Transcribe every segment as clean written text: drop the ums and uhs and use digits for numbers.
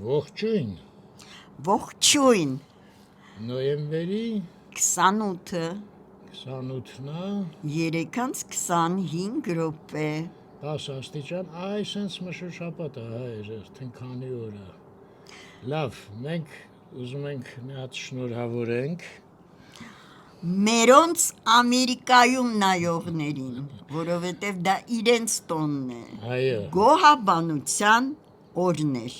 Ողջույն։ Ողջույն։ Նոյեմբերի 28-ը 28-նա 3:25 րոպե 10 աստիճան, այ սենց մշուշապատ է, հայր, արդեն քանի օր է։ Լավ, մենք ուզում ենք մի հատ շնորհավորենք մերոնց Ամերիկայում նայողներին, որովհետև դա իրենց տոնն է։ Այո։ Գոհաբանության օրն էր։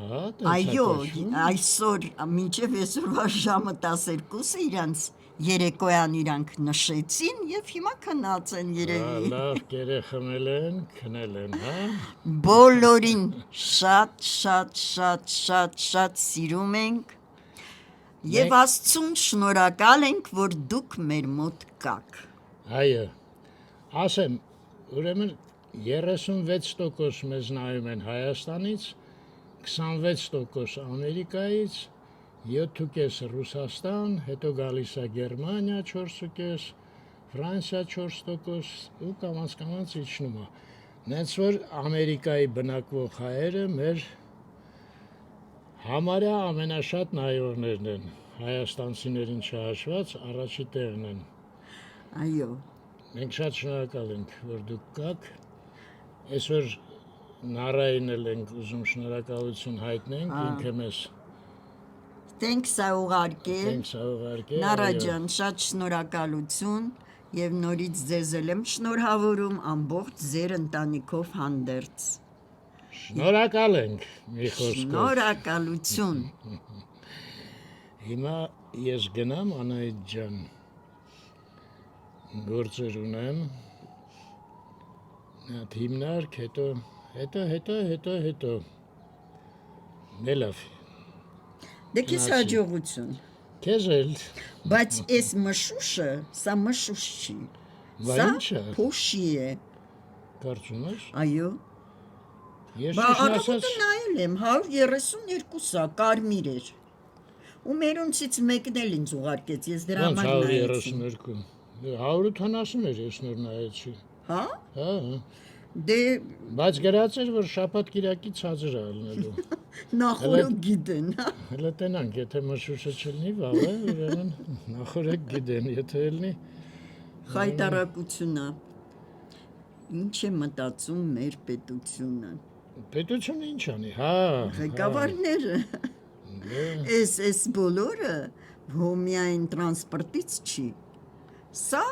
Հա, Այո, այսօր մինչև այսօրվա ժամը 12-ը իրանց երեկոյան իրանք նշեցին եւ հիմա քնած են երևի։ Լավ, կերը խմել են, քնել են, հա։ Բոլորին շատ սիրում ենք եւ Աստծուն շնորհակալ ենք, որ դուք մեր մոտ կաք։ Այո։ Ասեմ, ուրեմն 36% մեզ նայում են Հայաստանից, 26% Ամերիկայից, 7.5 Ռուսաստան, հետո գալիս է Գերմանիա 4.5, Ֆրանսիա 4% ու կամաց իջնում է։ Նենց որ Ամերիկայի բնակվող հայերը մեր համարյա ամենաշատ նայողներն են, հայաստանցիներին չհաշված առաջի տեղն են։ Այո։ Մենք շատ շնորհակալ ենք, որ դուք կաք։ Այսօր Նարային էլ ենք ուզում շնորհակալություն հայտնենք, ինքը մեզ Thanks ուղարկել։ Նարա ջան, շատ շնորհակալություն եւ նորից ձեզ եմ շնորհավորում ամբողջ ձեր ընտանիքով հանդերձ։ Շնորհակալ ենք, մի խոսքով։ Շնորհակալություն։ Հիմա ես գնամ Անահիտ ջան, գործեր ունեմ, այդ հիմնարկ, հետո, նելավ։ Դե քեզ հաջողություն։ Քեզ էլ։ Բայց այս մշուշը, սա մշուշ չի։ Սա փոշի է։ Կարծում ես։ Այո։ Ես Առավոտը նայել եմ, 132-ա, կարմիր էր։ Ու մերոնցից մեկն էլ ինձ ուղարկեց, ես դրա համար նայեցի։ 132։ 180 էր ես նոր նայեցի։ Հա։ Հա։ Դե բայց գրած էր, որ շաբաթ կիրակի ցածր է ելնելու։ Նախորդ գիտեն։ Հələ տենանք, եթե մշուշը չլինի վաղը, ուրեմն նախորդ գիտեն, եթե ելնի։ Խայտարակությունն է։ Ինչ է մտածում մեր պետությունը։ Պետությունը ինչ անի, հա։ Ղեկավարները։ Էս բոլորը հոմիային տրանսպորտից չի։ Սա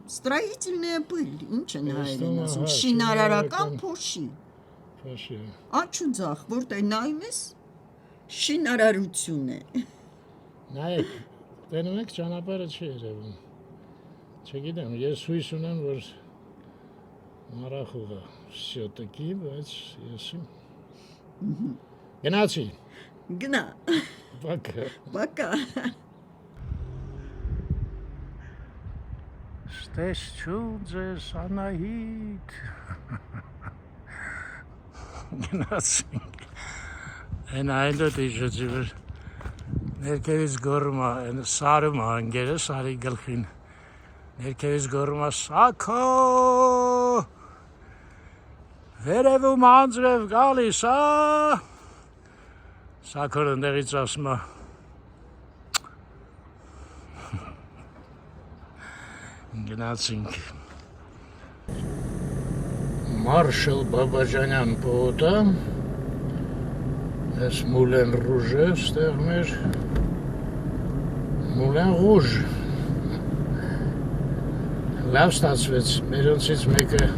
строительная пыль, ինչ են հայերեն ասում, շինարարական փոշի։ Փոշի։ Աչուձախ, որտե նայում ես, շինարարություն է։ Նայեք, տենում եք ճանապարհը չի երևում։ Չգիտեմ, ես հույս ունեմ, որ մարախուղը всё-таки, բայց ես գնացի։ Գնա։ Пока. Ստեսչու ձեզ Անահիտ։ Գնացինք։ Են այլոտ իջոցի վր ներքևից գոռում է, սարում է անգերը, սարի գլխին։ Ներքևից գոռում է Սաքո։ Վերևում անձրև գալիս, հա։ Սաքոն ընդեղից ասում է Գնացինք Մարշալ Բաբաջանյան պողոտա, ես Մուլեն Ռուժ է ստեղ մեր, Մուլեն Ռուժ, լավ ստացվեց, մերոնցից մեկը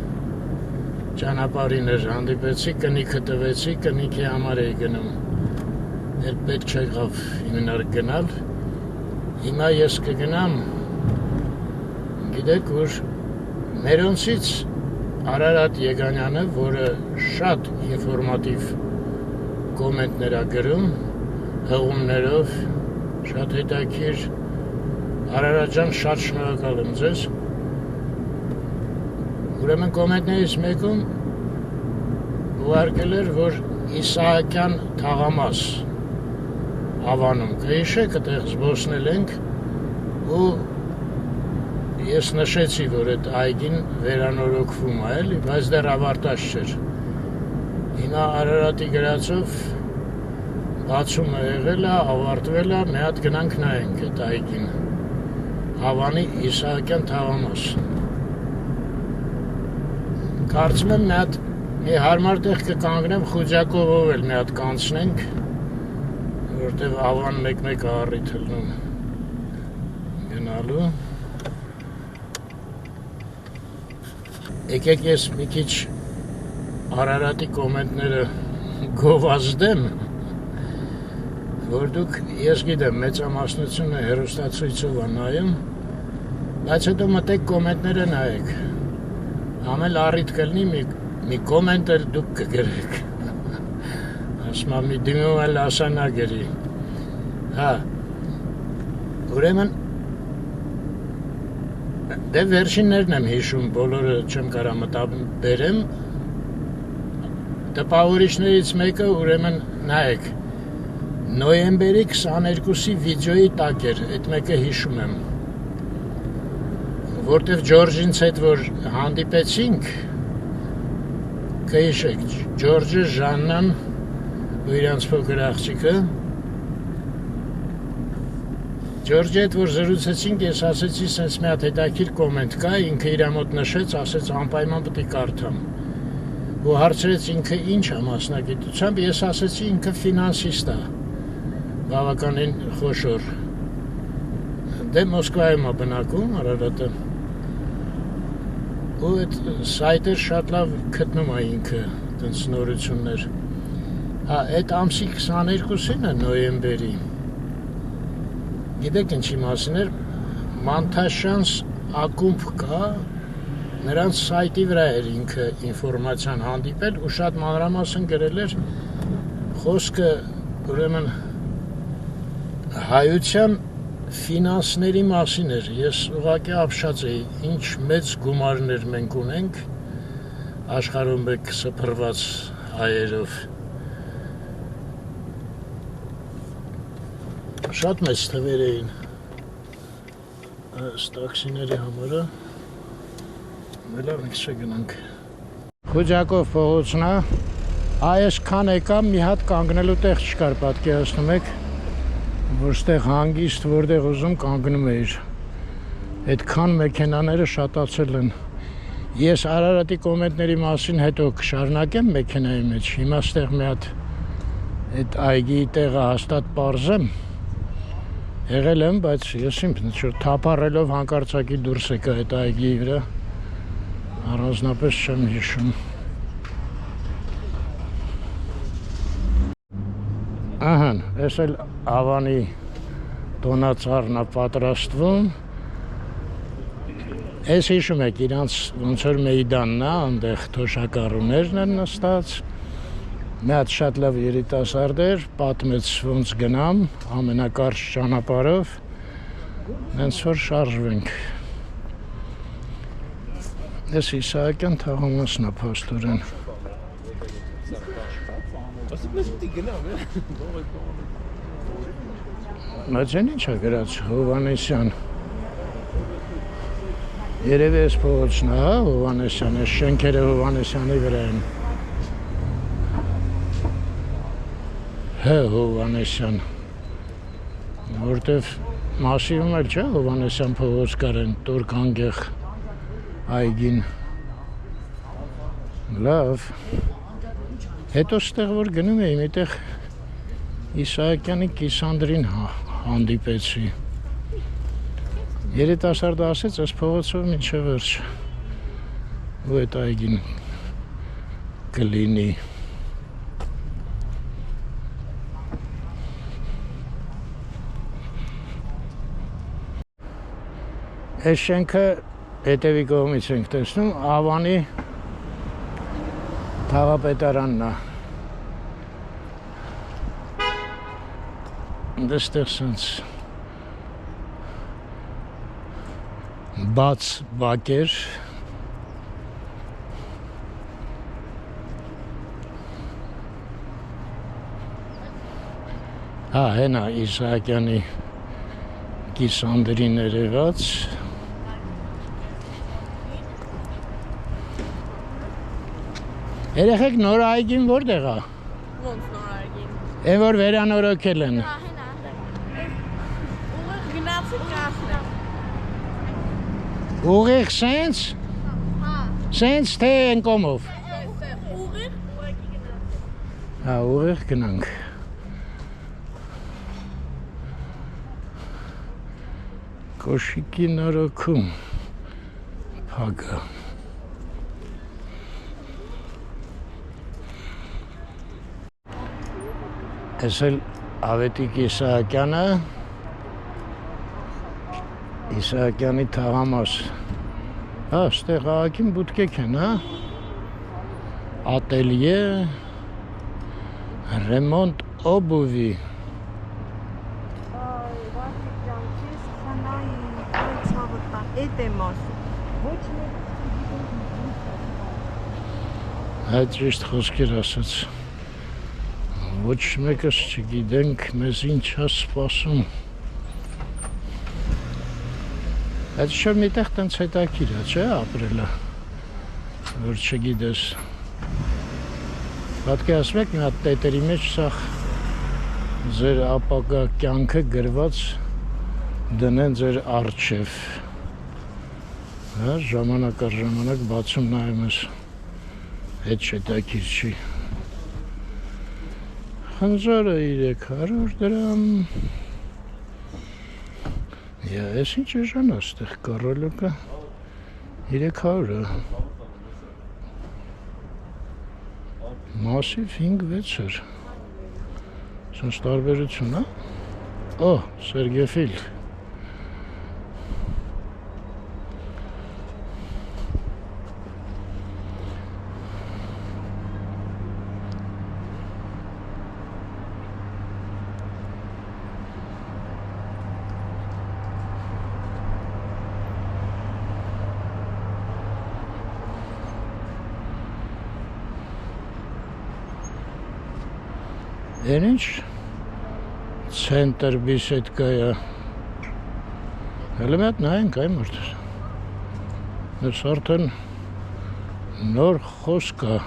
ճանապարհին էր, հանդիպեցի, կնիքը տվեցի, կնիքի համար էի գնում, էլ պետք չեղավ հիմնարկ գնալ, հիմա ես կգնամ, գիտեք, որ մերոնցից Արարատ Եգանյանը, որը շատ ինֆորմատիվ կոմենտներ է գրում, հղումներով, շատ հետաքրքիր, Արարատ ջան, շատ շնորհակալ եմ ձեզ։ Ուրեմն կոմենտներից մեկում ուղարկել էր, որ Իսահակյան թաղամաս Հավանում կհիշեք, այդտեղ զբոսնել ենք ու ես նշեցի, որ այդ այգին վերանորոգվում է, էլի, բայց դեռ ավարտած չէր։ Հիմա Արարատի գրածով բացումը եղել է, ավարտվել է, մի հատ գնանք նայենք այդ այգին։ Հավանի Իսահակյան թաղամաս։ Կարծում եմ մի հարմար տեղ կկանգնեմ Խուջակովով էլ մի հատ կանցնենք, որտեղ Հավան մեկ-մեկ առիթ լնում գնալու։ Եկեք ես մի քիչ Արարատի կոմենտները գովազդեմ, որ դուք, ես գիտեմ, մեծամասնությունը հեռուստացույցով է նայում, բայց հետո մտեք կոմենտները նայեք։ Ամեն առիթ կլինի մի կոմենտ էլ դուք կգրեք։ Ասում եմ մի դիմում էլ ասանա գրի։ Հա։ Ուրեմն դե վերջիններն եմ հիշում, բոլորը չեմ կարա մտաբերեմ։ Տպավորիչներից մեկը ուրեմն նայեք։ Նոյեմբերի 22-ի վիդեոյի տակ էր, այդ մեկը հիշում եմ։ Որտև Ջորջինց հետ որ հանդիպեցինք, կհիշեք, Ջորջը, Ժաննան ու իրանց փոքր աղջիկը։ Ջորջի հետ որ զրուցեցինք, ես ասեցի, սենց մի հատ հետաքրքիր կոմենտ կա, ինքը իր մոտ նշեց, ասեց անպայման պետք է կարդամ։ Ու հարցրեց ինքը ինչ է մասնագիտությամբ, ես ասեցի ինքը ֆինանսիստ է, բավականին խոշոր։ Դե Մոսկվայում է բնակում, Արարատը։ Ու այդ սայտեր շատ լավ գտնում է ինքը, տենց նորություններ։ Հա, այդ ամսի 22-ին է նոյեմբերի։ Գիտեք ինչի մասին էր, Մանթաշյանց ակումբ կա, նրանց սայտի վրա էր ինքը ինֆորմացիան հանդիպել ու շատ մանրամասն գրել էր խոսքը ուրեմն հայության ֆինանսների մասին էր, ես ուղղակի ապշած էի, ինչ մեծ գումարներ մենք ունենք աշխարհում մեկ սփռված հայերով։ Շատ մեծ թվեր էին տաքսիների համարը, լավ մենք չգնանք։ Խուջակով փողոցն է, այսքան եկամ մի հատ կանգնելու տեղ չկար, պատկերացնում եք, որտեղ հանգիստ, որտեղ ուզում կանգնում էիր։ Այդքան մեքենաները շատացել են։ Ես Արարատի կոմենտների մասին հետո կշարունակեմ մեքենայի մեջ։ Հիմա ստեղ մի հատ այդ այգիի տեղը հաստատ պարզեմ։ Եղել եմ, բայց ես իմ թափառելով հանկարծակի դուրս եկա այդ այգիի վրա։ Առանձնապես չեմ հիշում։ Ահան, ես էլ Հավանի տոնածառն է պատրաստվում։ Ես հիշում եք իրանց ոնց որ մեյդանն է, այնտեղ թոշակառուներն են նստած։ Մի հատ շատ լավ երիտասարդ էր, պատմեց ոնց գնամ ամենակարճ ճանապարհով, հենց որ շարժվենք։ Ես Իսահակյան թաղամասն է փաստորեն։ Բայց այն ինչ է գրած Հովհաննեսյան։ Երևի էս փողոցն է, հա, Հովհաննեսյան, էս շենքերը Հովհաննեսյանի վրա են։ Հա, Հովհաննեսյան։ Որտև Մասիվում էլ չէ, Հովհաննեսյան փողոց կար են, Տորքանգեղ այգին։ Լավ։ Հետո ստեղ որ գնում էի, միտեղ Իսահակյանի Կիսանդրին հանդիպեցի։ Երիտասարդը ասեց, այս փողոցով մինչև վերջ ու այդ այգին կլինի։ Այս շենքը հետևի կողմից ենք տեսնում, Հավանի թաղապետարանն է։ Դստեղ սենց բաց բակեր։ Հա, հենա Իսահակյանի Կիսանդրին երևաց։ Երեխեք նոր այգին որտեղ է։ Ոնց նոր այգին։ Են որ վերանորոգել են։ Ուղիղ սենց։ Սենց թե են կոմով։ Հա, ուղիղ գնանք։ Կոշիկի նորոգում փագը։ Ես էլ Ավետիք Իսահակյանը Իսահակյանի թաղամաս։ Հա, ստեղ աղաքին բուտկեք են, հա։ Ատելյե, ռեմոնտ օբուվի։ Այդ ճիշտ խոսքեր ասաց։ Ոչ մեկս չգիտենք մեզ ինչ է սպասում։ Այդ շոր միտեղ տենց հետաքրքիր է, չէ՞ ապրելը, որ չգիտես։ Պատկերացրեք մի հատ տետերի մեջ սա ձեր ապագա կյանքը գրված դնեն ձեր առջև։ Հա, ժամանակ առ ժամանակ բացում նայում ես, հետ հետաքրքիր չի։ Խնձորը 300 դրամ։ Ես ինչ էժան է ստեղ կառոլոկը 300-ը։ Մասիվ 5-6-ը։ Սենց տարբերություն, հա։ Օ, Սերգեֆիլ։ Են ինչ ցենտր բիսեդկա է։ Հələ մի հատ նայենք այ մարդը։ Ես արդեն նոր խոսք է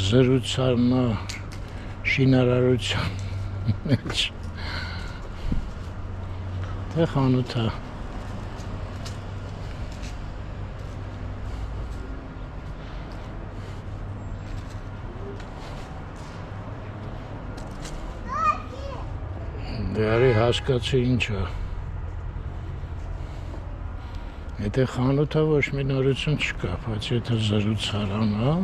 զրուցարն շինարարության մեջ։ Թե խանութ է։ Դե արի հասկացի ինչ է։ Եթե խանութը ոչ մի նորություն չկա, բայց եթե զրուցարան է,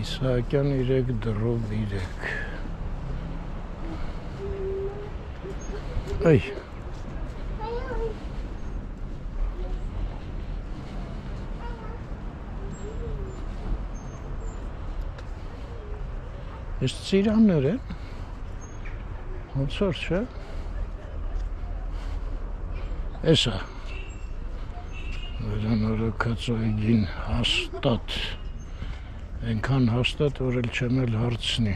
Իսահակյան 3 դրով 3։ Այ Ես ծիրաններ են, ոնց որ չէ, ես է, վերանորոգած այգին հաստատ, ենքան հաստատ, որ էլ չեմ էլ հարցնի։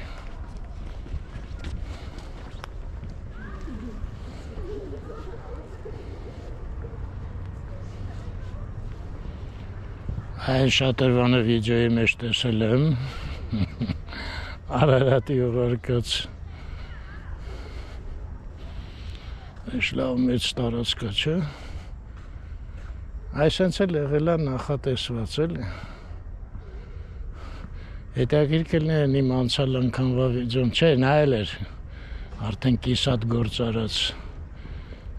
Այն շատրվանը վիդեոյի մեջ տեսել եմ, Արարատի ուղարկած Այս լավ մեծ տարածքա չէ Այսենց էլ եղել է նախատեսված էլի Հետաքրքիր է իմ անցյալ անգամվա վիդեոն չէ նայել էր արդեն կիսատ գործ արած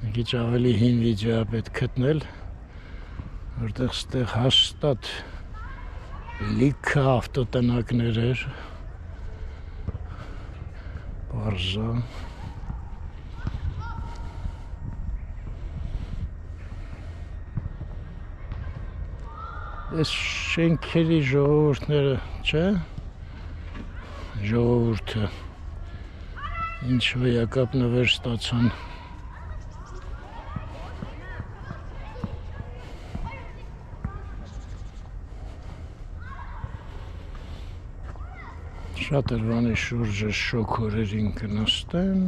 Մի քիչ ավելի հին վիդեո պետք գտնել որտեղ ստեղ հաստատ լիքը ավտոտնակներ էր Պարզա Այս շենքերի ժողովուրդները, չէ, ժողովուրդը, ինչ վայակապ նվեր ստացան Շատրվանի շուրջը շոքորերին կնստեն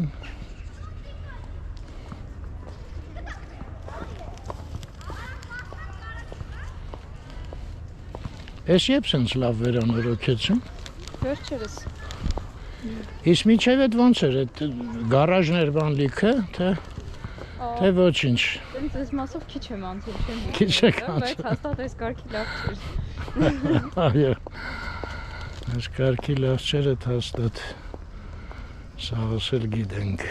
Ես երբ սենց լավ վերանորոգեցին։ Վերջերս։ Իսկ միջև այդ ոնց էր, այդ գարաժներ բան լիքը, թե ոչինչ։ Այս մասով քիչ եմ անցել, չեմ։ Քիչ եք անցել։ Բայց հաստատ այս կարգի լավ չէր։ Այո։ Այս կարգի լավ չէր, այդ հաստատ։ Սաղս էլ գիտենք։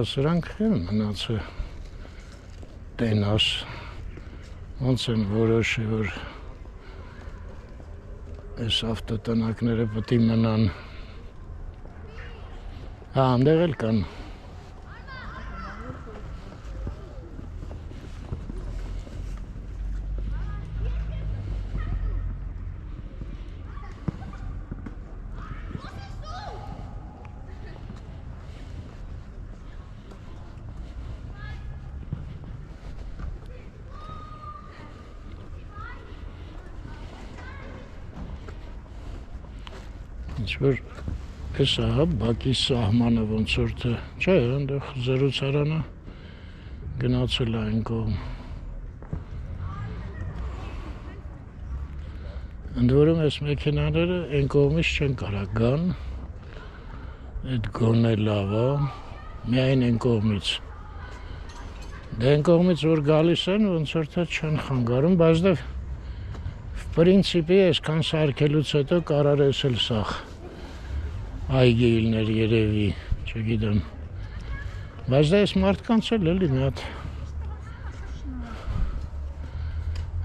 Սրանք են մնացը տենաս, ոնց են որոշի, որ այս ավտոտնակները պտի մնան, անդեղ էլ կան, Ինչ-որ ես ահա բակի սահմանը ոնց որ թե, չէ, այնտեղ զրուցարանը գնացել է այն կողմ։ Ընդ որում այս մեքենաները այն կողմից չեն կարա գան, այդ գոնե լավ է, միայն այն կողմից։ Դե այն կողմից որ գալիս են, ոնց որ թե չեն խանգարում, բայց դե в принципе այսքան սարքելուց հետո կարար ես էլ սաղ այգիլներ երևի, չգիտեմ, բայց դա ես մարդկանց էլ էլի մի հատ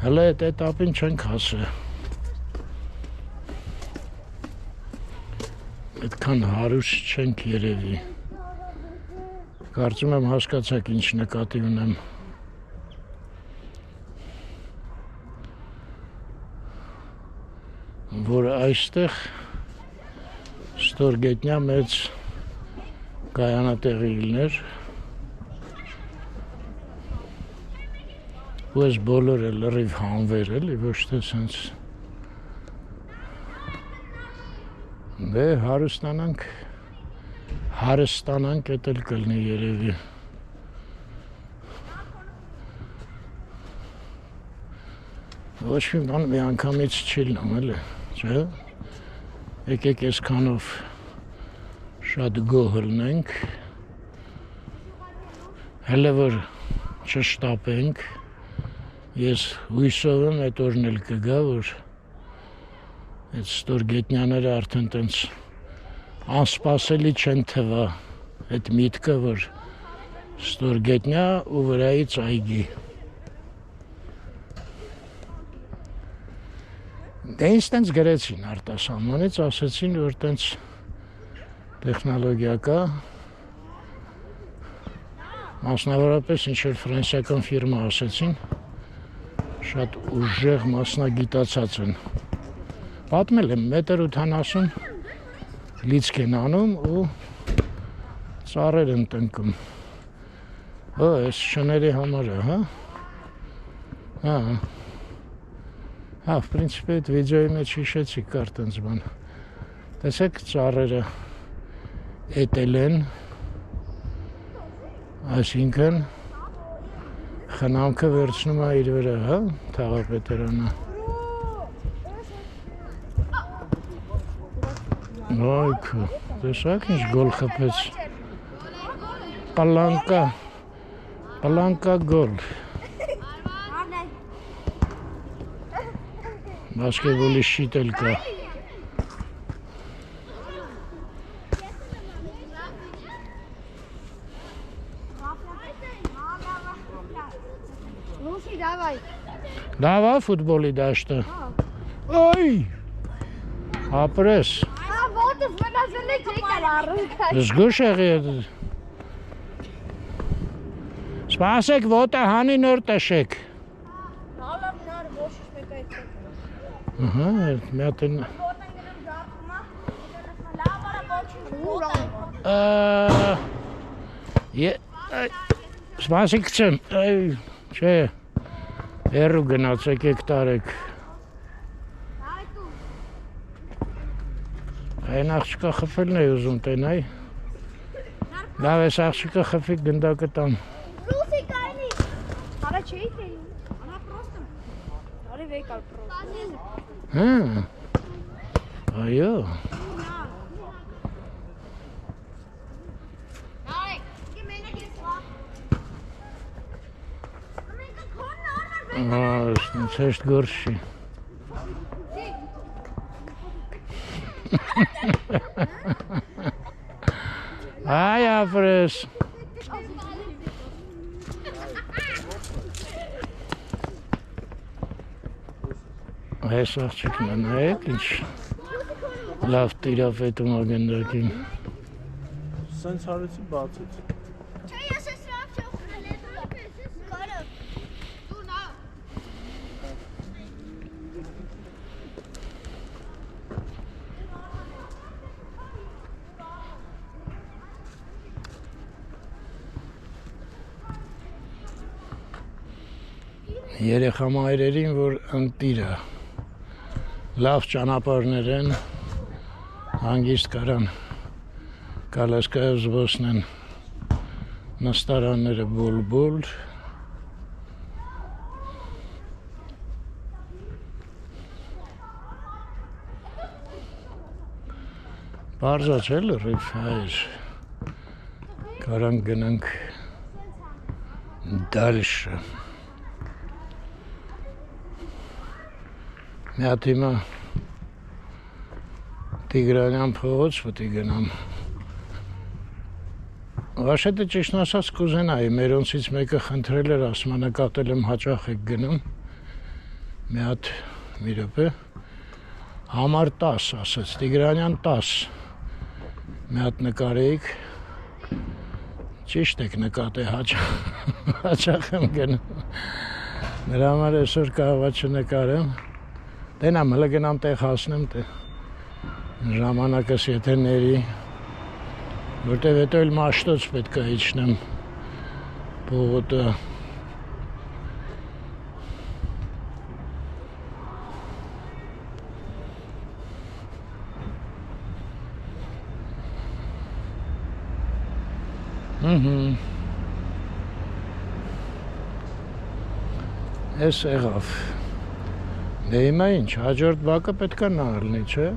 հələ այդ էտապին չենք հասը, այդքան հարուստ չենք երևի, կարծում եմ հասկացաք ինչ նկատի ունեմ, որ այստեղ ստորգետնյա մեծ կայանատեղի իլներ ու ես բոլորը լրիվ հանվեր էլի, ոչ թե սենց դե հարստանանք էտ էլ կլնի երևի ոչ մի բան մի անգամից չի լնում էլի, չէ, եկեք այսքանով շատ գոհ լնենք, հələ որ չշտապենք, ես հույսով եմ այդ օրն էլ կգա, որ այդ ստորգետնյաները արդեն տենց անսպասելի չեն թվա, այդ միտքը, որ ստորգետնյա ու վրայից այգի։ Դե ինձ տենց գրեցին արտասահմանից, ասեցին, որ տենց տեխնոլոգիա կա, մասնավորապես ինչ-որ ֆրանսիական ֆիրմա ասեցին, շատ ուժեղ մասնագիտացած են։ Պատմել եմ 1.80 լիցք են անում ու ծառեր են տնկում։ Այս շների համար է, հա? Հա, в принципе, այդ վիդեոյի մեջ հիշեցի կար տենց բան։ Տեսեք ծառերը էտել են, այսինքն խնամքը վերցնում է իր վրա, հա, թաղապետարանը։ Այքո, տեսակ ինչ գոլ խփեց։ Պալանկա գոլ։ Բասկետբոլի շիտ էլ կա։ Դավա ֆուտբոլի դաշտը։ Ոյ! Ապրես։ Զգուշ եղի։ Սպասեք, ոտը հանի նոր տշեք։ Ահա, մի հատ են։ Սպասի կցեմ, չէ, հեռու գնաց եկեք տարեք։ Այն աղջիկա խփելն է ուզում տենայ։ Լավ ես աղջիկա խփի գնդակը տամ։ Ռուսի կայնի։ Արա չէի տենում։ Она просто. Արի վեկալ просто։ Հա։ Այո։ Ցեշտ գորշի։ Այ ապրես։ Այս աղջիկն է նայեք ինչ լավ տիրապետում ա գնդակին։ Սենց հարեցի բացեց։ Չէ, ես ես լավ չեմ խելեդում ես կարը։ Դու նա։ Երեխա մայրերին, որ ընտիրը լավ ճանապարհներ են, հանգիստ կարան Կալասկայով զբոսնեն նստարանները բուլբուլ, Պարզա չէ լրիվ հայր, կարանք գնանք դալշը։ Մի հատ հիմա Տիգրանյան փողոց պետք է գնամ։ Վաշետը ճիշտն ասած կուզենայի, մերոնցից մեկը խնդրել էր, ասում է նկատել եմ հաճախ եք գնում։ Մի հատ մի րոպե համար 10 ասաց, Տիգրանյան 10։ Մի հատ նկարեիք։ Ճիշտ եք նկատե հաճախ եմ գնում։ Նրա համար այսօր կարողա չնկարեմ։ Տենամ, հլը գնամ տեղ հասնեմ, ժամանակս եթե ների, որտև հետո էլ մաշտոց պետք է իջնեմ պողոտը։ Էս եղավ։ Դե հիմա ինչ, հաջորդ բակը պետք է նա ալնի, չէ։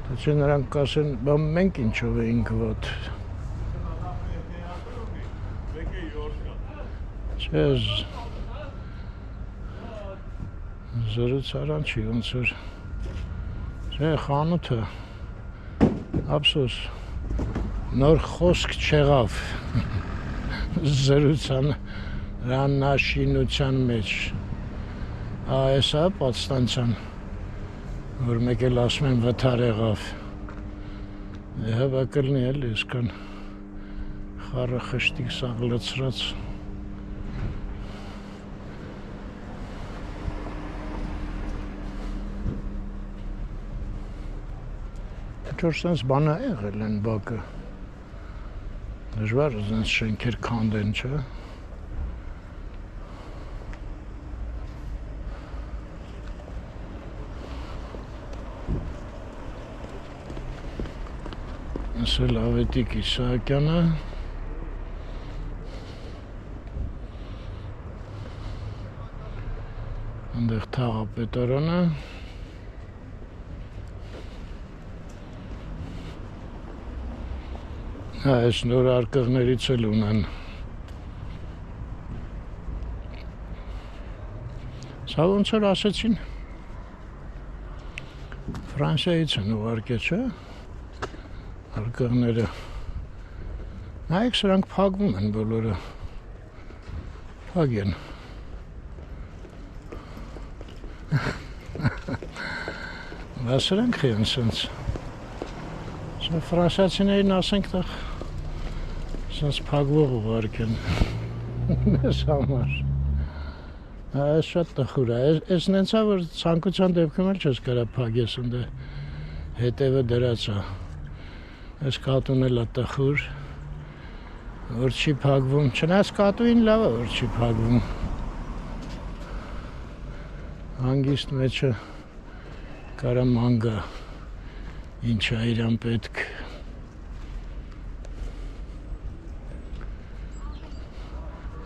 Թե չէ նրանք կասեն, բա մենք ինչով էինք ոտ։ Չէ, զրուցարան չի, ոնց որ։ Չէ, խանութը, ափսոս, նոր խոսք չեղավ զրուցան ռաննաշինության մեջ։ Այսա պատստանցան, որ մեկ էլ ասում են վթար եղավ։ Հա կլնի էլ իսկան խառը խշտիկ սաղ լծրած։ Ինչ-որ սենց բան է եղել են բակը։ Դժվար է սենց շենքեր քանդեն, չէ։ Ասել Ավետիք Իսահակյանը այնտեղ թաղապետարանը այս նոր արկղներից էլ ունեն սա ոնց որ ասեցին Ֆրանսիայից են ուղարկե, չէ։ Արկղները նայեք սրանք փակվում են բոլորը փակ են բա սրանք են սենց սա ֆրանսիացիներին ասենք տեղ սենց փակվող ուղարկեն մեզ համար այս շատ տխուր է այս նենցա որ ցանկության դեպքում էլ չես կարա փակես ընդ հետևը դրած է Այս կատուն էլ է տխուր, որ չի փակվում, չնայած կատուին լավ է, որ չի փակվում։ Հանգիստ մեջը կարա ման գա, ինչ է իրան պետք։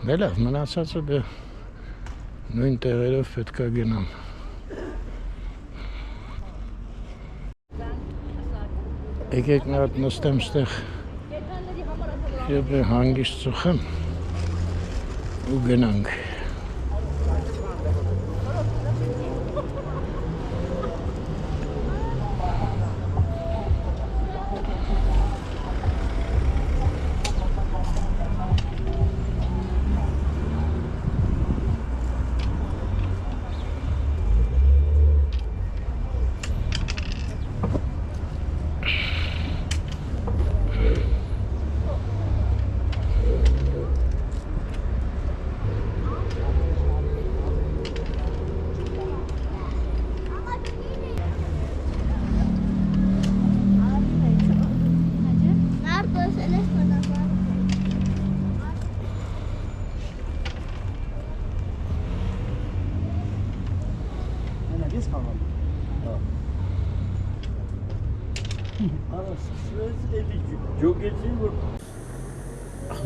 Դե լավ, մնացածը դե նույն տեղերով պետք է գնամ։ Եկեք մի հատ նստեմ ստեղ եւ հանգիստ ծխեմ ու գնանք։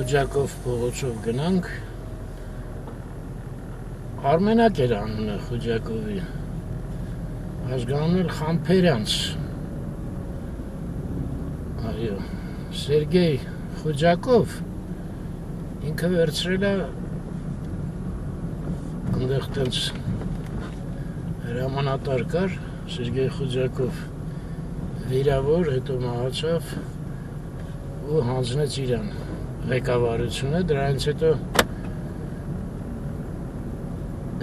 Խուճակով փողոցով գնանք։ Արմենակ էր անունը Խուճակովի։ Ազգանունը Խամփերյանց։ Այո, Սերգեյ Խուճակով ինքը վերցրել է այնտեղ տենց հրամանատար կար, Սերգեյ Խուճակով վիրավոր, հետո մահացավ ու հանձնեց իրան ղեկավարությունը, դրանից հետո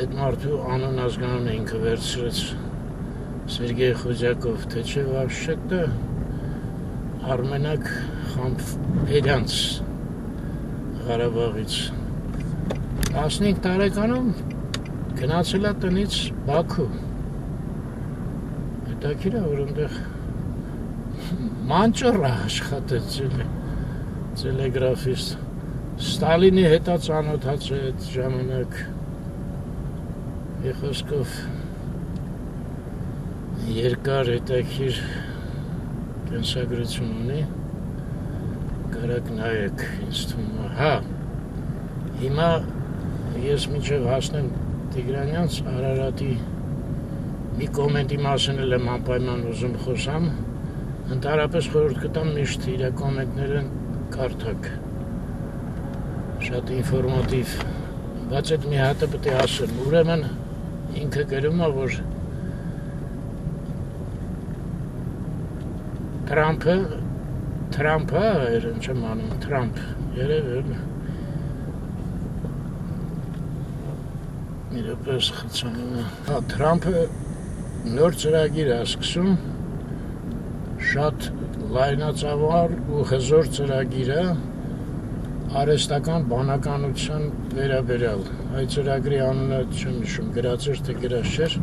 այդ մարդու անուն ազգանունը ինքը վերցրեց Սերգեյ Խուճակով, թե չէ вообще-то Արմենակ Խամփերյանց Ղարաբաղից 15 տարեկանում գնացել է տնից Բաքու։ Հետաքրքիր է, որ այնտեղ մանճոռ աշխատեց տելեգրաֆիստ։ Ստալինի հետ ծանոթացած է այդ ժամանակ։ Խոսքով երկար հետաքրքիր կենսագրություն ունի։ Կարակ նայեք, ինձ թվում է։ Հա, հիմա ես մինչև հասնեմ Տիգրանյանց Արարատի մի կոմենտի մասին էլ եմ անպայման ուզում խոսամ, ընդհանրապես խորհուրդ կտամ միշտ իր կոմենտները կարդաք, շատ ինֆորմատիվ, բայց այդ մի հատը պետք է ասեմ, ուրեմն ինքը գրում է, որ Թրամփը, երբ չեմ անում, Թրամփ, երևել իրապես խցանում է։ Հա, Թրամփը նոր ծրագիր է սկսում, շատ լայնածավալ ու հզոր ծրագիր է արհեստական բանականության վերաբերյալ։ Այդ ծրագրի անունը չեմ հիշում, գրած էր, թե գրած չէր։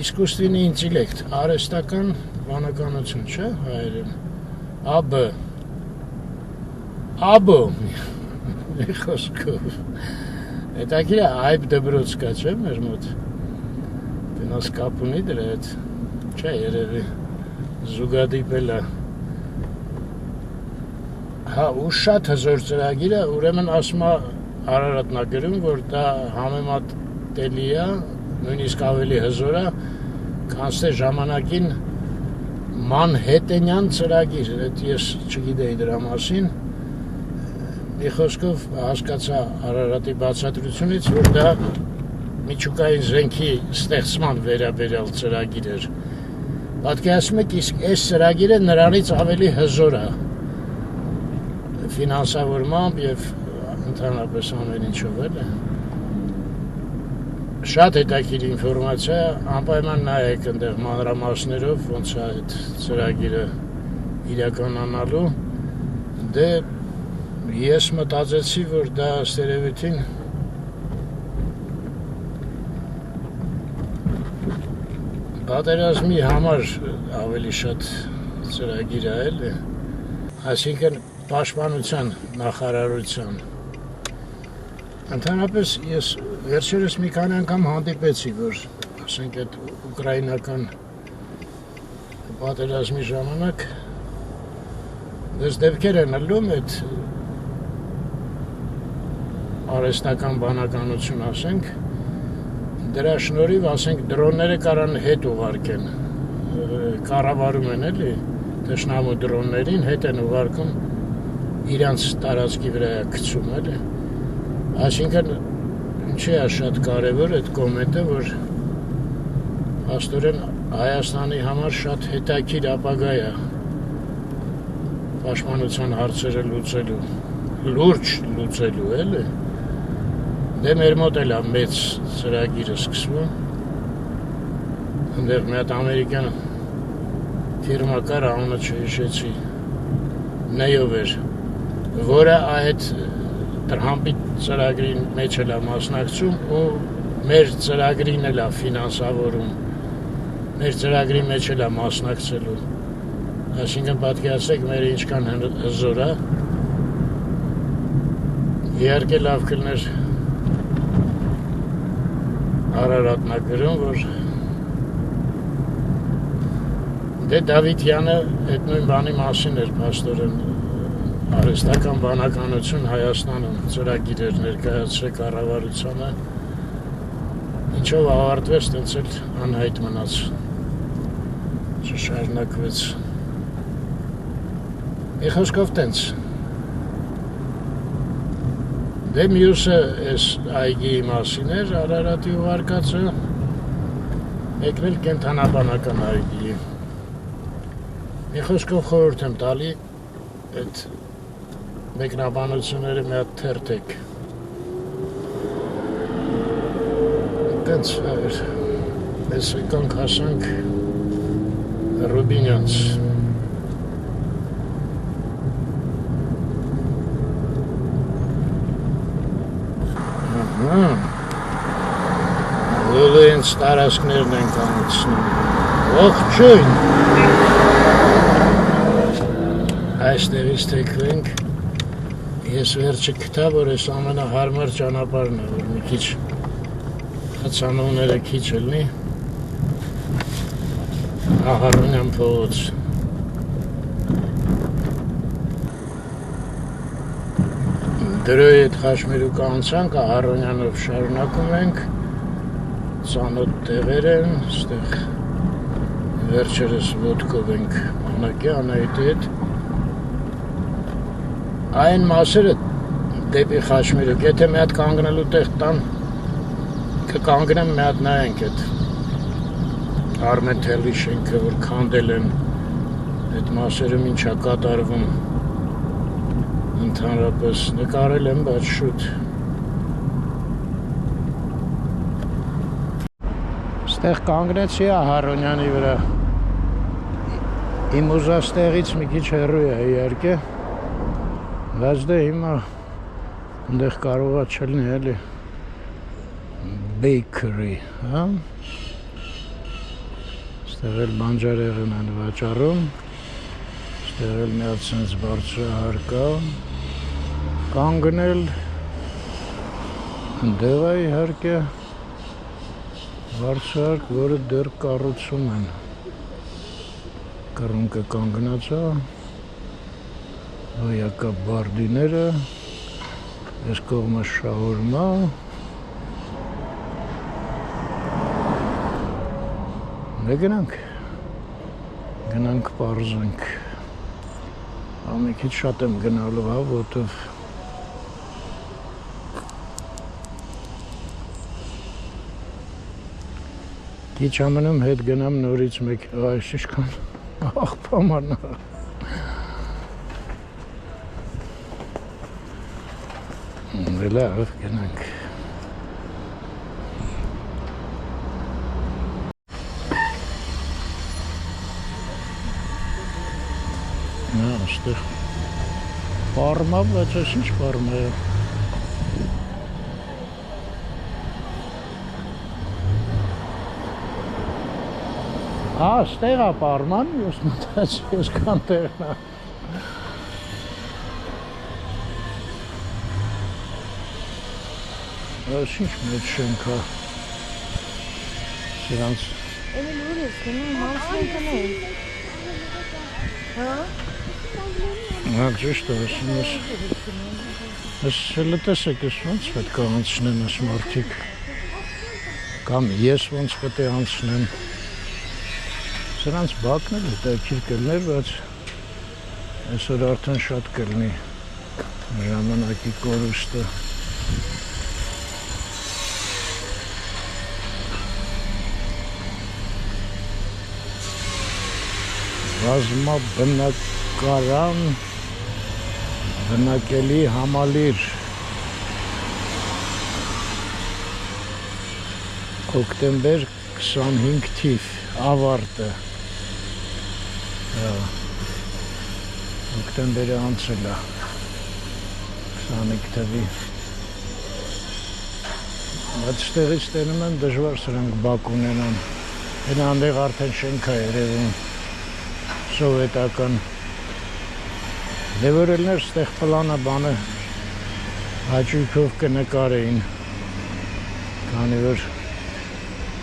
Իսկուսственный ինտելեկտ, արհեստական բանականություն, չէ՞, հայերեն։ ԱԲ մի խոսքով։ Հետաքրքիր է, այբ դպրոց կա, չէ՞, մեր մոտ։ Գնաս կապ ունի դրա հետ, չէ, երևի զուգադիպել է։ Հա, ու շատ հզոր ծրագիր է, ուրեմն ասում է Արարատն է գրում, որ դա համեմատելի է, նույնիսկ ավելի հզոր է, քան թե ժամանակին Մանհետենյան ծրագիր, այդ ես չգիտեի դրա մասին։ Մի խոսքով հասկացա Արարատի բացատրությունից, որ դա միջուկային զենքի ստեղծման վերաբերյալ ծրագիր էր։ Պատկերացնում եք, իսկ այս ծրագիրը նրանից ավելի հզոր է ֆինանսավորմամբ եւ ընդհանրապես ամեն ինչով էլ է։ Շատ հետաքրքիր ինֆորմացիա, անպայման նայեք այնտեղ մանրամասներով, ոնց է այդ ծրագիրը իրականանալու։ Դե ես մտածեցի, որ դա ստերևույթին պատերազմի համար ավելի շատ ծրագիր է, էլի։ Այսինքն պաշտպանության նախարարության։ Ընդհանրապես ես վերջերս մի քանի անգամ հանդիպեցի, որ ասենք այդ ուկրաինական պատերազմի ժամանակ դες դեպքեր են ելնում այդ արհեստական բանականություն ասենք, դրա շնորհիվ ասենք դրոնները կարան հետ ուղարկեն, կառավարում են էլի, թշնամու դրոններին հետ են ուղարկում իրանց տարածքի վրա գցում էլի, այսինքն ինչի է շատ կարևոր այդ կոմենտը, որ աստորեն Հայաստանի համար շատ հետաքրքիր ապագա է պաշտպանության հարցերը լուծելու, լուրջ լուծելու էլի։ Դե մեր մոտ էլ է մեծ ծրագիրը սկսվում։ Այնտեղ մի հատ ամերիկյան ֆիրմա կար, անունը չհիշեցի, Նեյով էր, որը այդ Տրամպի ծրագրի մեջ էլ է մասնակցում ու մեր ծրագրին էլ է ֆինանսավորում, մեր ծրագրի մեջ էլ է մասնակցելու։ Այսինքն պատկերացրեք մեր ինչքան հզոր է։ Իհարկե լավ կլներ Արարատն է գրում, որ դե Դավիթյանը այդ նույն բանի մասին էր փաստորեն արհեստական բանականություն Հայաստանում ծրագիր էր ներկայացրել կառավարությանը, ինչով ավարտվեց, տենց էլ անհայտ մնաց, չշարունակվեց։ Մի խոսքով տենց։ Դե մյուսը այս այգիի մասին էր, Արարատի ուղարկածը, մեկն էլ կենդանաբանական այգի։ Մի խոսքով խորհուրդ եմ տալի այդ մեկնաբանությունները մի հատ թերթեք։ Տենց էր, ես եկանք հասանք Ռուբինյանց։ Լուլույնց տարասկներն են կանցնում։ Ողջույն։ Այստեղից թեքվենք, ես վերջը գտա, որ ես ամենահարմար ճանապարհն է, որ մի քիչ խցանողները քիչ ելնի, Ահարոնյան փողոց։ Դրոյի հետ խաշմերուկ անցանք, Ահարոնյանով շարունակում ենք, ծանոթ տեղեր են, ստեղ վերջերս ոտքով ենք մանակի Անահիտի հետ։ Այն մասերը դեպի խաշմերուկ, եթե մի հատ կանգնելու տեղ տան, կկանգնեմ մի հատ նայենք այդ Արմենթելի շենքը, որ քանդել են, այդ մասերում ինչա կատարվում, ընդհանրապես նկարել եմ, բայց շուտ։ Ստեղ կանգնեցի Ահարոնյանի վրա, իմ ուզաստեղից մի քիչ հեռու է իհարկե, բայց դե հիմա ընդեղ կարող է չլինի էլի Bakery, հա? Ստեղ էլ բանջարեղեն են վաճառում, ստեղ էլ մի հատ սենց բարձրահար կա, կանգնել, ընդեղ է իհարկե բարձրահարկ, որը դեռ կառուցում են, կռունկը կանգնած է, ոյակա բարդիները, ես կողմը շահորմա, դե գնանք պարզենք, մի քիչ շատ եմ գնալու, հա, ոտով քիչ ամնում հետ գնամ նորից մեկ, այս ինչքան աղբամանա դե լավ, գնանք Նա այստեղ պարմա, բայց այս ինչ պարմա է։ Ստեղ է պարման, ես մտածի, ես կան տեղն է։ Այս ինչ մեծ շենք է։ Սրանց Էլի ուր ես գնում, մանցնեն կնեն։ հա ճիշտ է, ասում ես։ Ես հələ տեսեք, ես ոնց պետք է անցնեն այս մարդիկ։ Կամ ես ոնց պետք է անցնեմ։ Սրանց բակն էլ հետաքրքիր կլներ, բայց այսօր արդեն շատ կլինի ժամանակի կորուստը։ Բազմաբնակարան բնակելի համալիր օկտեմբեր 25 թիվ ավարտը օկտեմբերը անցել է 25 թվի բայց ստեղից տենում են դժվար սրանք բակ ունենան հենա անդեղ արդեն շենք է երևում սովետական դևորելներ ստեղ պլանը բանը հաճույքով կնկարեին քանի որ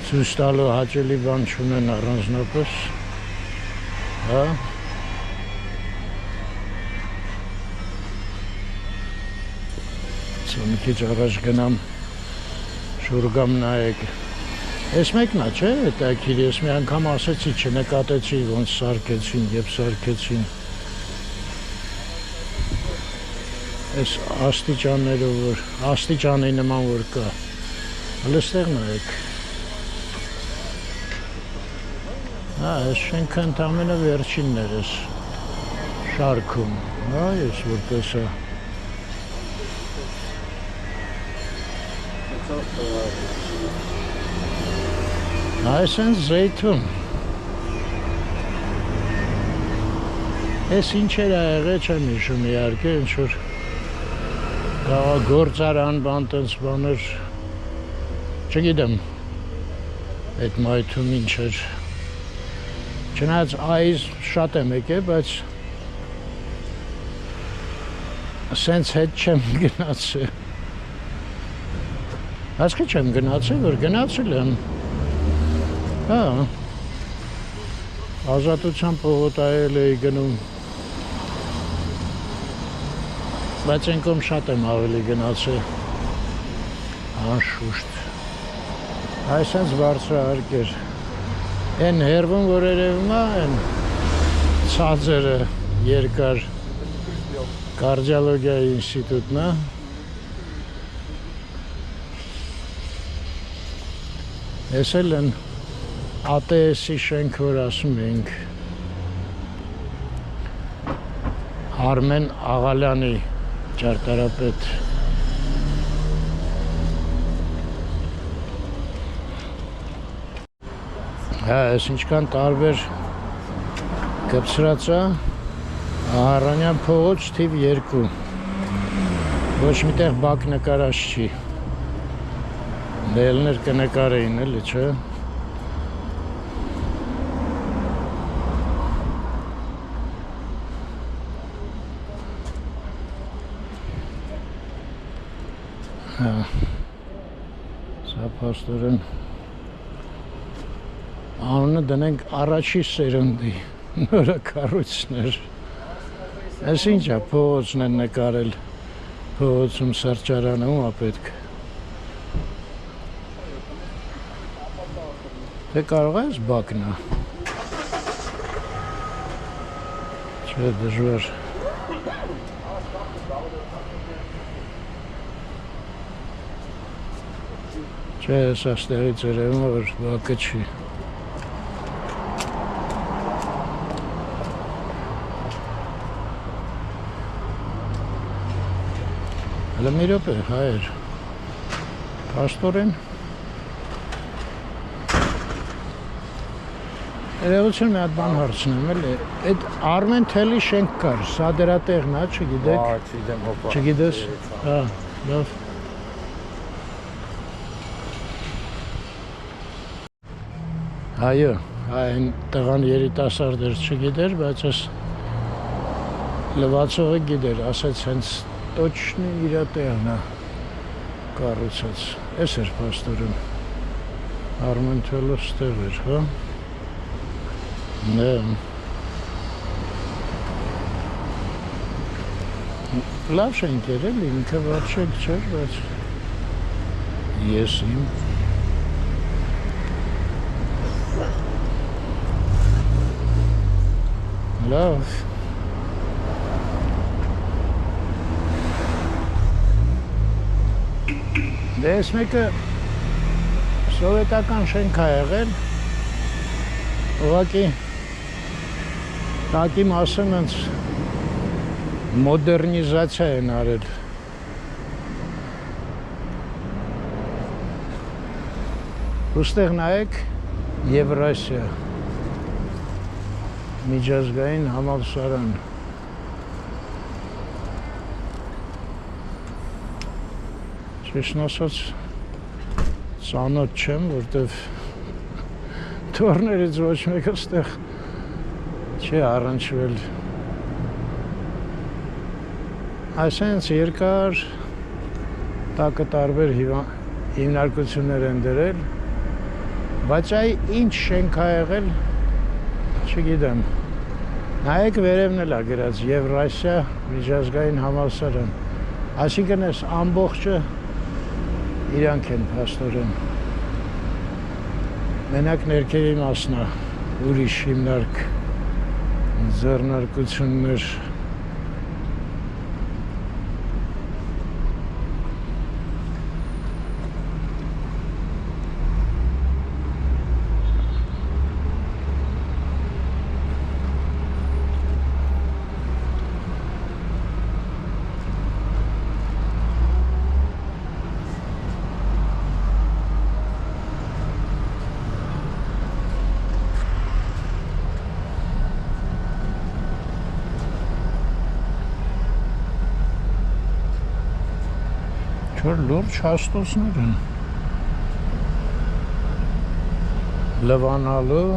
ցույց տալու հաճելի բան չունեն առանձնապես հա մի քիչ առաջ գնամ շուրգամ նայեք Ես մեկն է, չէ՞, հետաքրքիր, ես մի անգամ ասեցի, չնկատեցի ոնց սարքեցին, երբ սարքեցին։ Այս աստիճաններով որ, աստիճանի նման որ կա։ Հələ ստեղ նայեք։ Հա, այս շենքը ընդամենը վերջինն էր էս շարքում։ Հա, ես որ տեսա։ Այս են զեյթուն Ես ինչ էր աղեղը չեմ իշում իարկե ինչ-որ գործարան բան տենց բաներ չգիտեմ այդ մայթում ինչ էր չնայած այզ շատ եմ եկե բայց սենց հետ չեմ գնացել ասկի չեմ գնացել որ գնացել եմ Հա, ազատության պողոտայել էի գնում, բայց ենքում շատ եմ ավելի գնացել, անշուշտ, այս հենց բարձրահարկ էր, են հերվում, որ երևում է, են ցածերը երկար կարդիոլոգիայի ինստիտուտն է, ես էլ են ATS-ի շենք որ ասում ենք Արմեն Աղալյանի ճարտարապետ Հա, ես ինչքան տարբեր կպցրած է Ահարանյան փողոց թիվ 2 ոչ միտեղ բակ նկարած չի դելներ կնկարեին էլի, չէ Սա պաստորեն անունը դնենք առաջի սերնդի նորակառույցներ Այս ինչ է փողոցն են նկարել փողոցում սրճարանը ում է պետք Թե կարող ես բակն է Չէ դժվար Չէ, սա ստեղից երևում է, որ բակը չի։ Հələ մի րոպե, հայեր։ Պաստորեն։ Երևություն մի հատ բան հարցնեմ, էլի։ Այդ Արմեն թելի շենք կար, սա դրա տեղն է, չգիտեք։ չգիտեմ, հոպա։ Չգիտես։ Հա, լավ։ Այո, այն տղան երիտասարդ էր չգիտեր, բայց այս լվացողը գիտեր, ասեց հենց տոչնի իրա տեղն է։ կառուցած։ Էս էր պաստորեն։ Արմենթելը ստեղ էր, հա։ Նե։ Լավ շենք էր էլի, ինքը վարչեք չէր, բայց ես իմ լավ դե ես մեկը սովետական շենք ա եղել ուղղակի տակի մասը մենց մոդեռնիզացիա են արել ուստեղ նայեք Եվրասիա միջազգային համալսարան ճիշտն ասած ծանոթ չեմ, որտեվ թորներից ոչ մեկը ստեղ չի առնչվել այսենց երկար տակը տարբեր հիմնարկություններ են դրել բայց այ ինչ շենք ա եղել չգիտեմ նայեք վերևն էլ ա գրած Եվրասիա միջազգային համալսարան այսինքն այս ամբողջը իրանք են փաստորեն մենակ ներքևի մասն ա ուրիշ հիմնարկ ձեռնարկություններ լուրջ հաստոցներ են լվանալու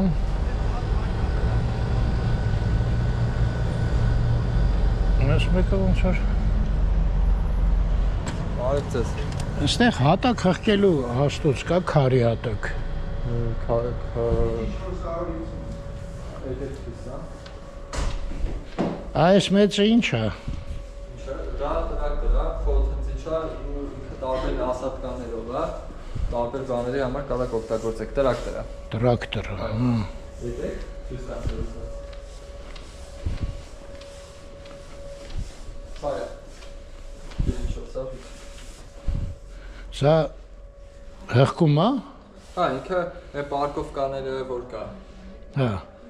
ես մեկը ոնց որ Բարև ձեզ այստեղ հատակ խղկելու հաստոց կա քարի հատակ այս մեծը ինչ է Դա տրակտորա փոթենցիա տարբեր ասատկաներով է, տարբեր բաների համար կարող օգտագործեք տրակտորա։ Տրակտորը, Եկեք, ցույց տամ։ Սա Սա հղկում է։ Հա, ինքը պարկովկաները որ կա։ Հա։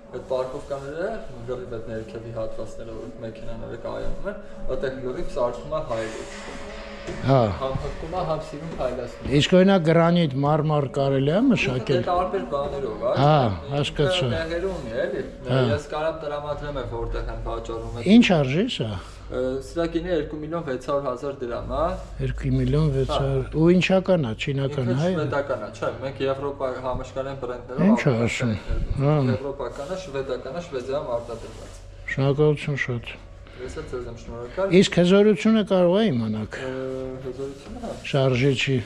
Այդ պարկովկաները լրիվ այդ ներքևի հատվածները որ մեքենաները կայանում են, այդտեղ լրիվ սարքում է հայերով։ Հա։ Համ հղկում է, համ սիրուն փայլացնում։ Իսկ օրինակ գրանիտ մարմար կարելի է մշակել։ Տարբեր բաներով, Հա, հասկացա։ Տեղերում ունի, էլի։ Ես կարամ տրամադրեմ որտեղ են վաճառում։ Ինչ արժի սա։ Սրա գինը 2.600.000 դրամ է։ 2.600.000 ու ինչական է, չինական հայ։ Շվեդական է, չէ, մենք Եվրոպա համաշխարհային բրենդներով Ինչ ասում։ Հա։ Եվրոպական է, Շվեդիայում արտադրված։ Շնորհակալություն շատ։ Ես էլ ձեզ եմ շնորհակալ։ Իսկ հզորությունը կարող է իմանաք։ Հզորությունը հա։ Շարժիչի։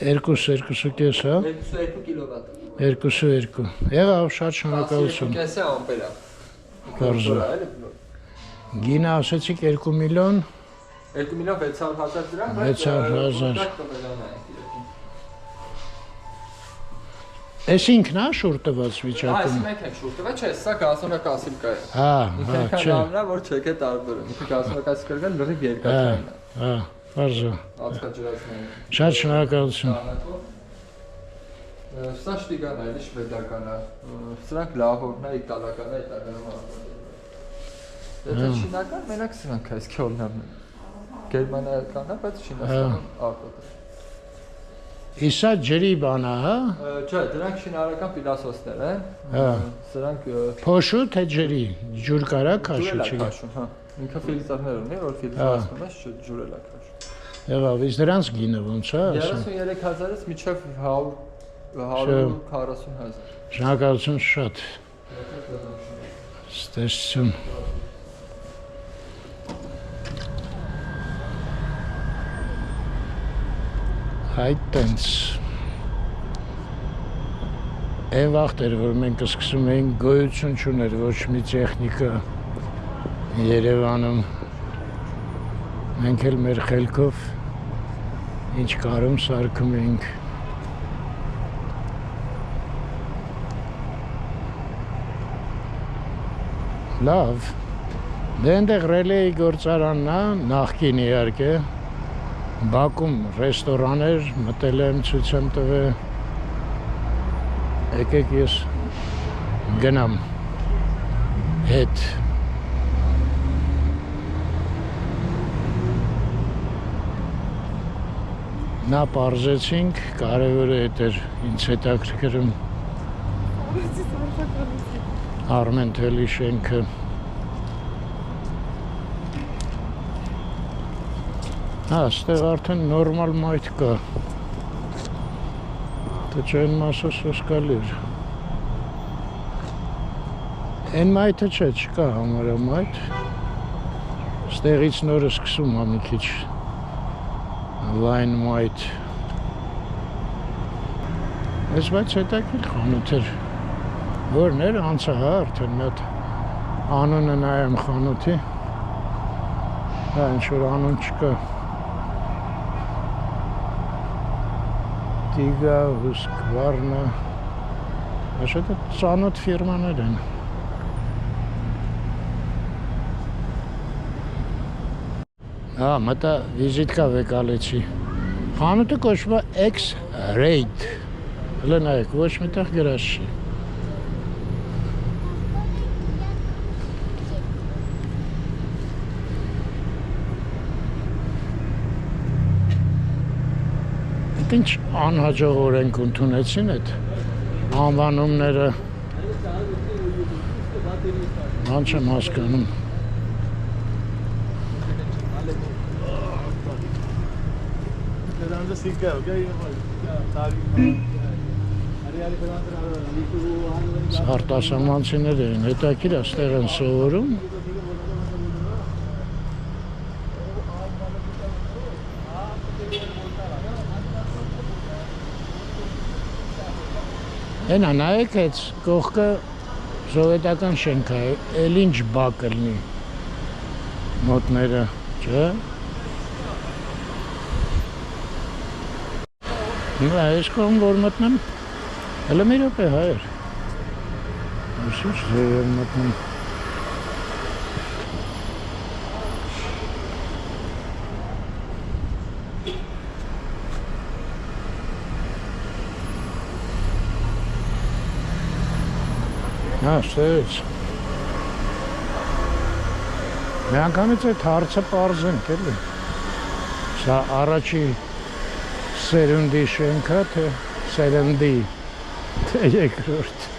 Երկուս, հա։ 2.5 կիլովատ։ 2.2 Եղավ շատ շնորհակալություն։ 2.5 ամպեր է։ Կարծո։ Գինը ասեցիք 2 միլիոն 2.600.000 դրամ, 600.000 Էս ինքն է շուր տված Այս վիճակում։ մեկ է շուր տված, չէ, սա գազոնակասիլկա է։ Հա, հա, Ինքը չէ։ նամնա, որ չեք է տարբերում։ Ինքը գազոնակասիլկան լրիվ երկաթային է։ Հա, բարձր։ Ածխաջրածնային։ Շատ շնորհակալություն։ Սա շտիգան է, էլի շվեդական է։ Սրանք լահորն է, իտալական է, իտալիանում արտադրված։ Եթե չինական, մենակ սրանք է, իսկ հոլնամն է։ Գերմանիական է, բայց չինաստանում արտադրված։ Իսա ջրի բան է, հա։ Չէ, դրանք շինարարական պիլասոսներ են։ Հա։ Սրանք Փոշու թե ջրի, ջուր կարա քաշի, չի։ հա։ Ինքը ֆիլտրներ ունի, որ ֆիլտրացնում ես, ջուր էլ է քաշում։ Եղավ, իսկ դրանց գինը ոնց է, ասեմ։ 33.000-ից մինչև 140.000։ Շնորհակալություն շատ։ Ստեսություն։ Այդ տենց Այն վաղտեր, որ մենք սկսում էինք գոյություն չուներ ոչ մի տեխնիկա Երևանում Մենք էլ մեր խելքով ինչ կարում սարքում էինք Լավ Դե այնտեղ ռելեի գործարանն է, նախկին իհարկե Բաքում ռեստորան էր, մտել եմ ցույց եմ տվել Եկեք ես գնամ հետ Նա պարզեցինք, կարևորը հետ էր ինձ հետաքրքրում Արմենտելի շենքը Այստեղ արդեն նորմալ մայթ կա Թե չէ այն մասը սոսկալի էր Այն մայթը չէ, չկա համարամայթ Ստեղից նորը սկսում հա մի քիչ Լայն մայթ Ես բայց հետաքրքիր խանութ էր Որն էր անցա հա արդեն մետ Անունը նայեմ խանութի Հա ինչ-որ անուն չկա Տիգա, ՀուսկվարնաԱշետ ծանոթ ֆիրմաներ են Հա, մտա վիզիտկա վեկալեցի Խանութը կոչվում է X-Raid Հլը նայեք, ոչ միտեղ գրած չի Ինչ անհաջող օրենք ընդունեցին այդ անվանումները Ման չեմ հասկանում Արտասահմանցիներ էին, հետաքրքիր այստեղ են սովորում Ենա նայեք այդ կողքը սովետական շենք է, էլ ինչ բա կլինի մոտները, չէ? Նրա ես կողմ որ մտնեմ, հələ մի րոպե հայր Ես ինչ ձև մտնում Հա, ստեղից Մի անգամից այդ հարցը պարզենք էլի Սա առաջի սերունդի շենքա, թե սերնդի, թե երկրորդ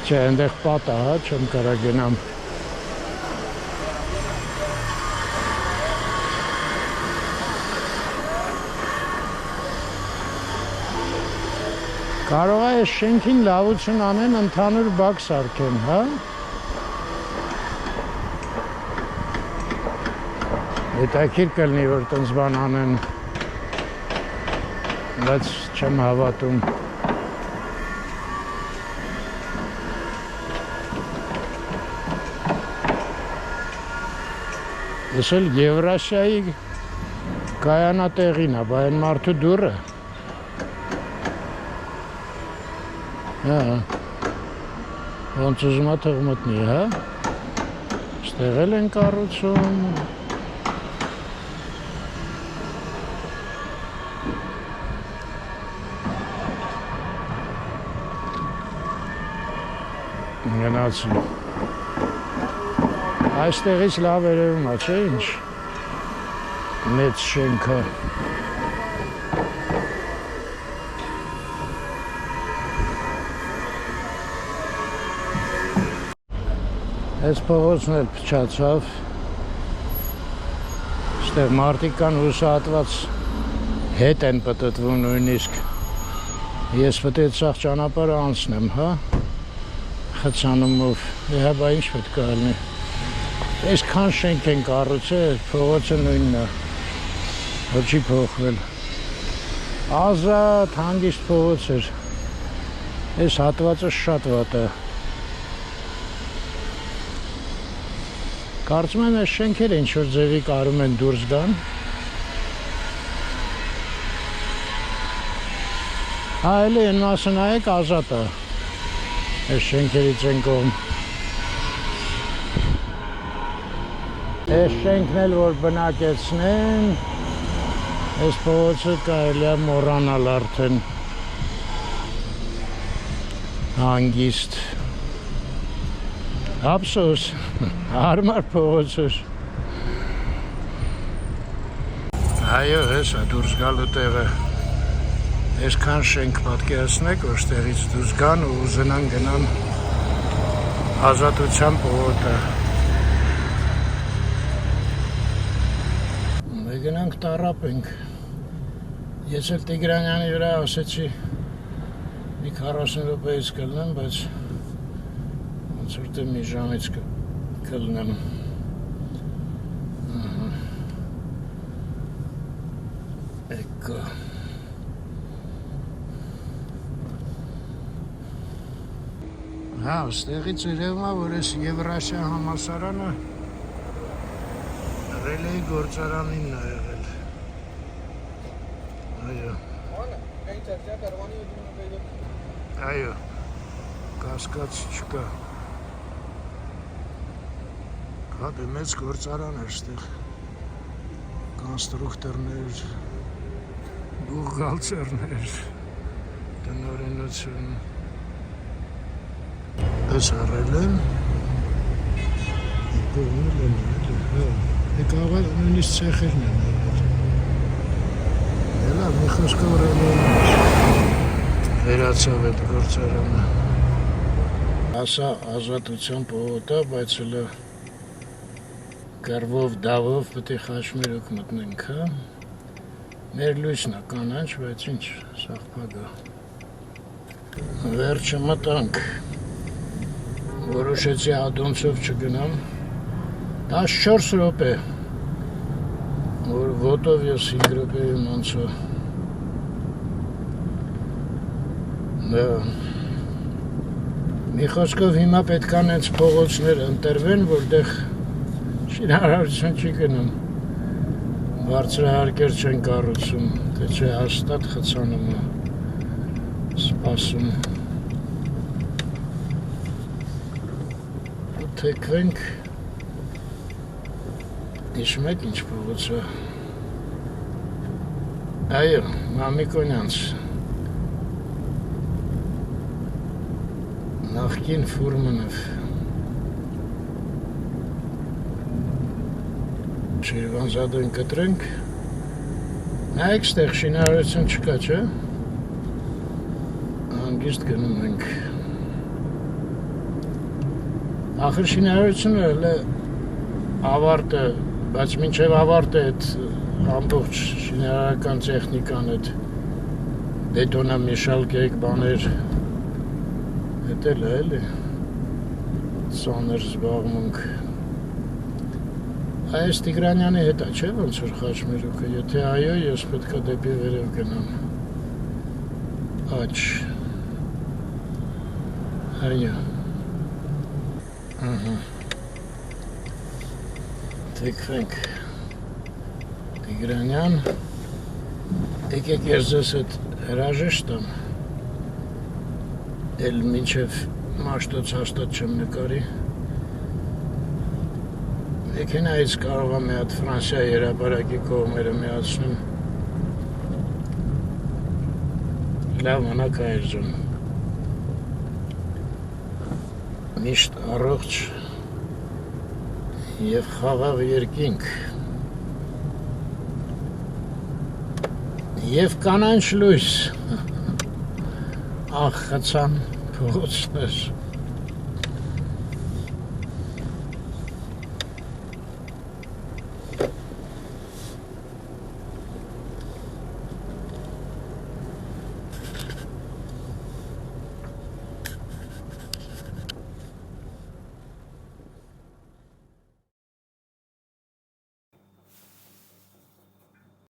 Չէ, այնտեղ պատա, հա, չեմ կարա գնամ Կարող է այս շենքին լավություն անեն ընդհանուր բակ սարքեն, հա? Հետաքրքիր կլինի, որ տենց բան անեն, բայց չեմ հավատում։ Ես էլ Եվրասիայի կայանատեղին է, բա այն մարդու դուրը։ Հա, ոնց ուզում է թող մտնի, հա? Ստեղ էլ են կառուցում։ Գնացում։ Այստեղից լավ երևում է, չէ՞ ինչ։ Մեծ շենքը։ Այս փողոցն էլ փչացավ։ Այստեղ մարդիկ կան հուսահատված հետ են պտտվում նույնիսկ։ Ես պետք է սաղ ճանապարհը անցնեմ, հա։ Խցանումով, բա ինչ պետք է լինի։ Այսքան շենք են կառուցել, փողոցը նույնն է։ Ոչ չի փոխվել։ Ազատ հանգիստ փողոց էր։ Այս հատվածը շատ վատ է։ Կարծում եմ այս շենքերը ինչ-որ ձևի կարում են դուրս գան։ Այլի են մասը նայեք ազատ է։ Այս շենքերից են կողմ։ Այս շենքն էլ որ բնակեցնեն, այս փողոցը կարելի է մոռանալ արդեն։ Հանգիստ։ Ափսոս, հարմար փողոց էր։ Այո, հեսա դուրս գալու տեղը։ Այսքան շենք պատկերացնեք, որ ստեղից դուրս գան ու ուզենան գնան Ազատության փողոցը։ Մենք գնանք տառապենք։ Ես էլ Տիգրանյանի վրա ասեցի մի 40 րոպեից կլնեմ, բայց ոնց որ թե մի ժամից կլնեմ։ Էկո։ Հա, ստեղից երևում է, որ այս Եվրասիա համալսարանը ռելեի գործարանինն է եղել։ Այո։ Այո, կասկած չկա։ Հա, դե մեծ գործարան էր ստեղ։ Կոնստրուկտորներ, բուղղալտերներ, տնօրենություն։ Այս առել եմ։ Կողմել եմ, կարող է նույնիսկ ցեխերն են եղել։ Էլա, մի խոսքով ռելեի վերացավ այդ գործարանը։ Ասա Ազատության փողոցը, բայց հələ կռվով դավով պետք է խաչմերուկ մտնենք, հա։ Մեր լույսն է կանաչ, բայց ինչ, սաղբակ է։ Վերջը մտանք։ Որոշեցի ադոնցով չգնամ 14 րոպե որ ոտով ես 5 րոպեում անցա դա մի խոսքով հիմա պետք է նենց փողոցներ ընտրվեն որտեղ շինարարություն չի գնում բարձրահարկեր չեն կառուցում թե չէ հաստատ խցանում է սպասում թեքվենք հիշում եք ինչ փողոց է այո Մամիկոնյանց նախկին Ֆուրմանով Շիրվանզադեն կտրենք նայեք ստեղ շինարարություն չկա չէ հանգիստ գնում ենք Ախր շինարարությունը հələ ավարտ է, բայց մինչև ավարտ է այդ ամբողջ շինարարական տեխնիկան այդ բետոնամեշալկեկ բաներ էդ էլ է էլի ծանր զբաղմունք Այս Տիգրանյանի հետ է չէ ոնց որ խաչմերուկը եթե այո ես պետք է դեպի վերև գնամ աչ այո Թեքվենք Տիգրանյան եկեք ես ձեզ հետ հրաժեշտ եմ էլ մինչև մաշտոց հաստատ չեմ նկարի Մեքենայից կարող եմ մի հատ Ֆրանսիայի հրապարակի կողմերը միացնեմ լավ մնաք այրժան միշտ առողջ և խաղաղ երկինք և կանանչ լույս ախ խցան փողոցներ